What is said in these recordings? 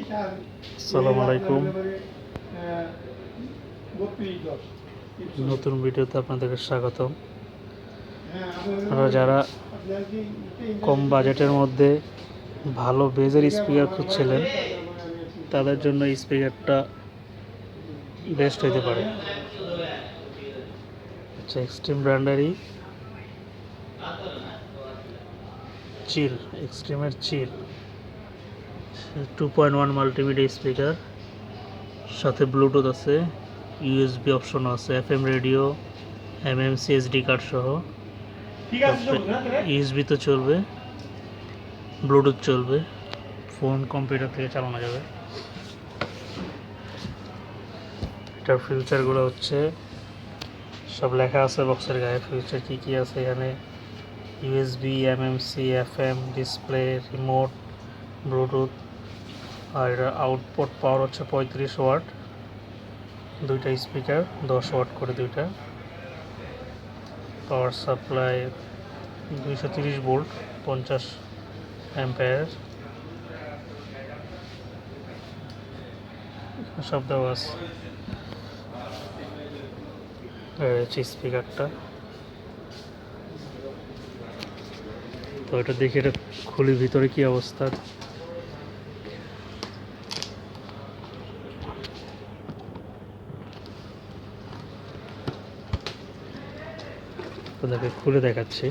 আসসালামু আলাইকুম। নতুন ভিডিওতে আপনাদেরকে স্বাগতম। আপনারা যারা কম বাজেটের মধ্যে ভালো বেজের স্পিকার খুঁজছিলেন তাদের জন্য এই স্পিকারটা বেস্ট হতে পারে। আচ্ছা, এক্সট্রিম ব্র্যান্ডেরই চিল, এক্সট্রিমের চিল 2.1 মাল্টিমিডিয়া স্পিকার, সাথে ব্লুটুথ আছে, ইউএসবি অপশন আছে, FM radio, MMC SD card সহ। ইউএসবি তো চলবে, ব্লুটুথ চলবে, ফোন কম্পিউটার থেকে চালানো যাবে। এটার ফিউচারগুলো হচ্ছে সব লেখা আছে বক্সের গায়ে। ফিউচার কী কী আছে এখানে: USB, MMC, FM, display, remote, Bluetooth. আর এটার আউটপুট পাওয়ার হচ্ছে 35 ওয়াট, দুইটা স্পিকার 10 ওয়াট করে দুইটা। Power supply 230 volt, 50 ampere. সব দেওয়া আছে। হচ্ছে স্পিকারটা। তো এটা দেখি, এটা খুলি ভিতরে কি অবস্থা। তো দেখে খুলে দেখাচ্ছি।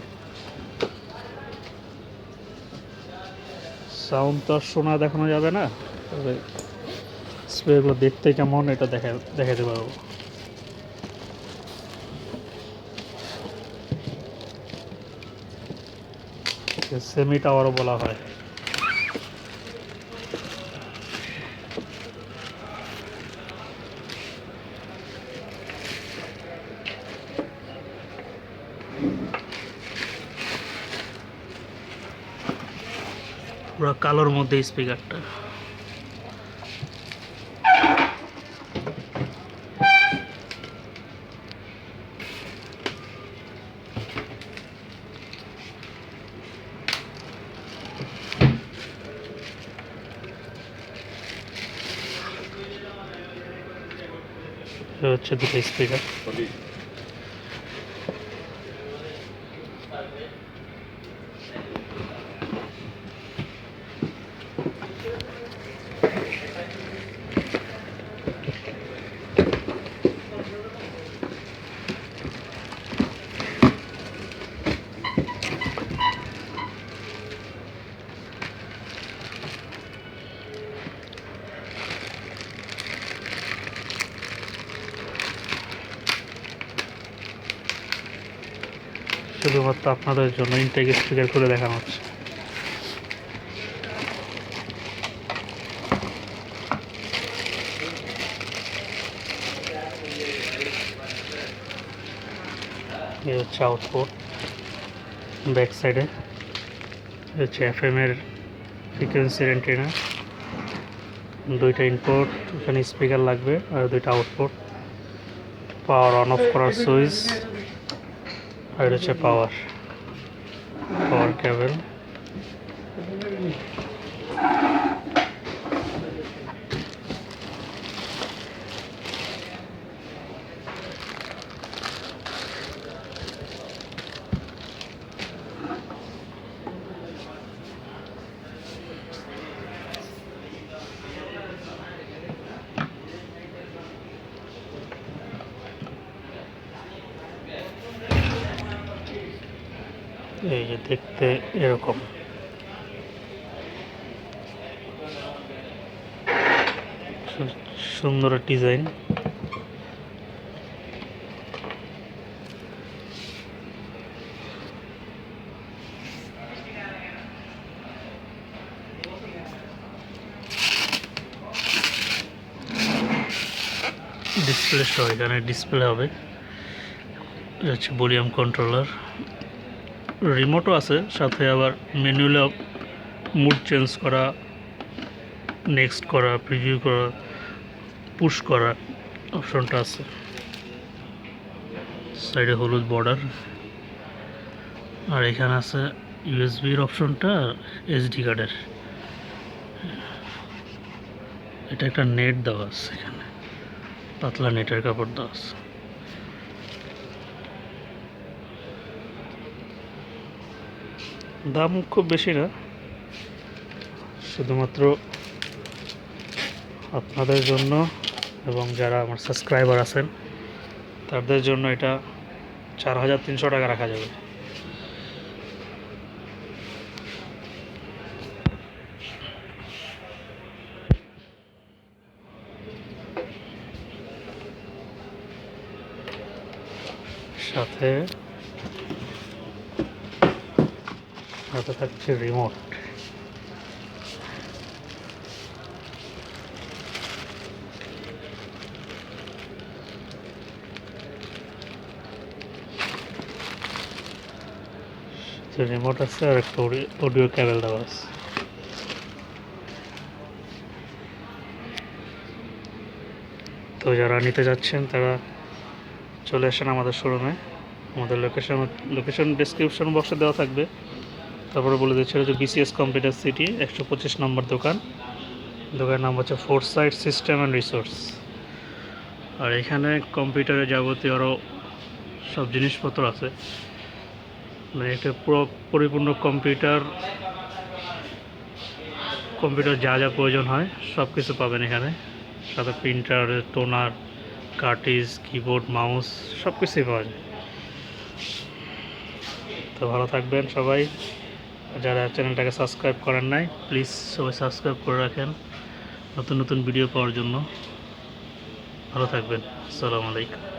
সাউন্ড তো আর শোনা দেখানো যাবে না, তবে স্পিকারগুলো দেখতে কেমন এটা দেখাতে পারবো। সেমি টাওয়ারও বলা হয়। পুরো কালোর মধ্যে স্পিকারটা। হচ্ছে দুটো স্পিকার। শুধুমাত্র আপনাদের জন্য ইনটেক স্পিকার খুলে দেখানো হচ্ছে। এই হচ্ছে আউটপুট। ব্যাক সাইডে হচ্ছে এফএম এর ফ্রিকোয়েন্সি অ্যান্টেনা, দুইটা ইনপুট, এখানে স্পিকার লাগবে, আর দুইটা আউটপুট। পাওয়ার অন অফ করার সুইচ, আর হচ্ছে পাওয়ার কেবল। এই যে দেখতে এরকম। সুন্দর ডিজাইন। ডিসপ্লে সহ, এখানে ডিসপ্লে হবে। হচ্ছে ভলিউম কন্ট্রোলার, রিমোটও আছে সাথে, আবার ম্যানুয়ালি মুড চেঞ্জ করা, নেক্সট করা, প্রিভিউ করা, পুশ করা অপশনটা আছে। সাইডে হলুদ বর্ডার, আর এখানে আছে ইউএসবির অপশনটা আর এসডি কার্ডের। এটা একটা নেট দেওয়া আছে, এখানে পাতলা নেটের কাপড় দেওয়া আছে। দাম খুব বেশি না, শুধুমাত্র আপনাদের জন্য এবং যারা আমার সাবস্ক্রাইবার আছেন তাদের জন্য এটা 4300 টাকা রাখা যাবে। সাথে থাকছে রিমোট। রিমোট আছে আর একটা অডিও কেবল দেওয়া আছে। তো যারা নিতে যাচ্ছেন তারা চলে আসেন আমাদের শোরুমে। আমাদের লোকেশন ডেসক্রিপশন বক্সে দেওয়া থাকবে। তারপরে বলে দিচ্ছি যে বিসিএস কম্পিউটার সিটি 125 নম্বর দোকানের নাম হচ্ছে ফোরসাইট সিস্টেম অ্যান্ড রিসোর্স। আর এখানে কম্পিউটারের যাবতীয় আরও সব জিনিসপত্র আছে, মানে একটা পুরো পরিপূর্ণ কম্পিউটার যা যা প্রয়োজন হয় সব কিছু পাবেন এখানে। সাথে printer, toner, cartridge, keyboard, mouse সব কিছুই পাওয়া যায়। তো ভালো থাকবেন সবাই। যারা চ্যানেলটাকে সাবস্ক্রাইব করেন নাই প্লিজ সবাই সাবস্ক্রাইব করে রাখেন নতুন নতুন ভিডিও পাওয়ার জন্য। ভালো থাকবেন। আসসালামু আলাইকুম।